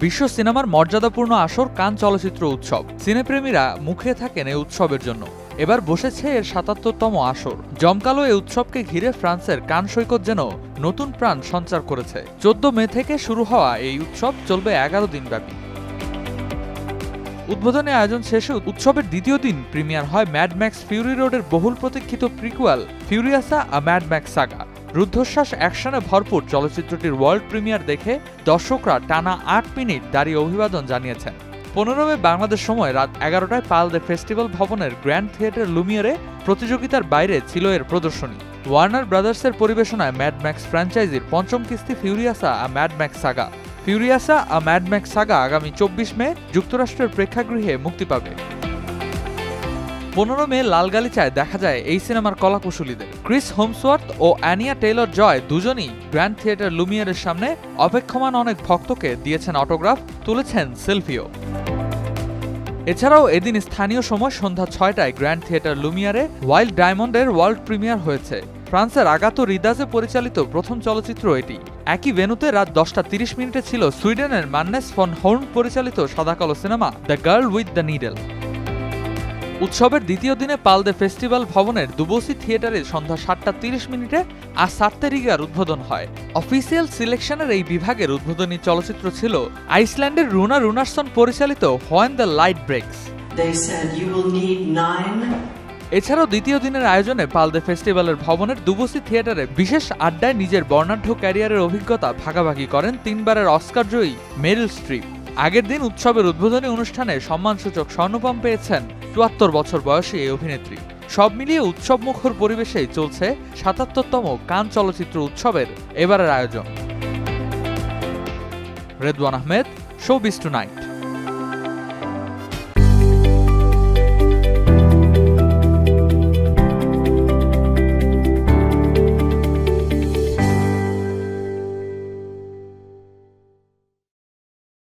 বিশ্ব সিনেমার মর্যাদাপূর্ণ আসর কান চলচ্চিত্র উৎসব। সিনেপ্রেমীরা মুখিয়ে থাকেন এই উৎসবের জন্য। এবার বসেছে এর ৭৭তম আসর। জমকালো এই উৎসবকে ঘিরে ফ্রান্সের কান সৈকত যেন নতুন প্রাণ সঞ্চার করেছে। ১৪ মে থেকে শুরু হওয়া এই উৎসব চলবে ১১ দিন ব্যাপী। উদ্বোধনী আয়োজন শেষে উৎসবের দ্বিতীয় দিন প্রিমিয়ার হয় ম্যাড ম্যাক্স ফিউরি রোডের বহুল প্রতীক্ষিত prequel Furiosa a Mad Max saga. রুদ্ধশ্বাস অ্যাকশনে ভরপুর চলচ্চিত্রটির ওয়ার্ল্ড প্রিমিয়ার দেখে দর্শকরা টানা ৮ মিনিট দাঁড়িয়ে অভিবাদন জানিয়েছেন। ১৫ মে বাংলাদেশ সময় রাত ১১টায় পাল দে ফেস্টিভ্যাল ভবনের গ্র্যান্ড থিয়েটার লুমিয়ারে প্রতিযোগিতার বাইরে ছিল এর প্রদর্শনী। ওয়ার্নার ব্রাদার্সের পরিবেশনায় ম্যাড ম্যাক্স ফ্র্যাঞ্চাইজির পঞ্চম কিস্তি Furiosa a Mad Max saga. Furiosa a Mad Max saga আগামী ২৪ মে যুক্তরাষ্ট্রের প্রেক্ষাগৃহে মুক্তি পাবে। ১৫ মে লাল গালিচায় দেখা যায় এই সিনেমার কলাকুশলীদের। ক্রিস হেমসওয়ার্থ ও অ্যানিয়া টেইলর জয় দুজনই গ্র্যান্ড থিয়েটার লুমিয়ারের সামনে অপেক্ষমান অনেক ভক্তকে দিয়েছেন অটোগ্রাফ, তুলেছেন সেলফিও। এছাড়াও এদিন স্থানীয় সময় সন্ধ্যা ৬টায় গ্র্যান্ড থিয়েটার লুমিয়ারে ওয়াইল্ড ডায়মন্ডের ওয়ার্ল্ড প্রিমিয়ার হয়েছে। ফ্রান্সের আগাতো রিদাজে পরিচালিত প্রথম চলচ্চিত্র এটি। একই ভেন্যুতে রাত ১০টা ৩০ মিনিটে ছিল সুইডেনের মান্নেস ফন হোর্ন পরিচালিত সাদাকালো সিনেমা the Girl with the Needle. উৎসবের দ্বিতীয় দিনে পাল দে ফেস্টিভ্যাল ভবনের দুবসি থিয়েটারে সন্ধ্যা ৭টা ৩০ মিনিটে আ সাত্তেরিগার উদ্বোধন হয়। অফিসিয়াল সিলেকশনের এই বিভাগের উদ্বোধনী চলচ্চিত্র ছিল আইসল্যান্ডের রুনা রুনারসন পরিচালিত হোয়েন দ্য লাইট ব্রেকস। এছাড়াও দ্বিতীয় দিনের আয়োজনে পাল দে ফেস্টিভ্যালের ভবনের দুবসি থিয়েটারে বিশেষ আড্ডায় নিজের বর্ণাঢ্য ক্যারিয়ারের অভিজ্ঞতা ভাগাভাগি করেন ৩বারের অস্কার জয়ী মেরিল স্ট্রিপ। আগের দিন উৎসবের উদ্বোধনী অনুষ্ঠানে সম্মানসূচক স্বর্ণপদক পেয়েছেন ৭৪ বছর বয়সী এই অভিনেত্রী। সব মিলিয়ে উৎসবমুখর পরিবেশেই চলছে ৭৭তম কান চলচ্চিত্র উৎসবের এবারের আয়োজন। Redwan Ahmed, showbiz tonight.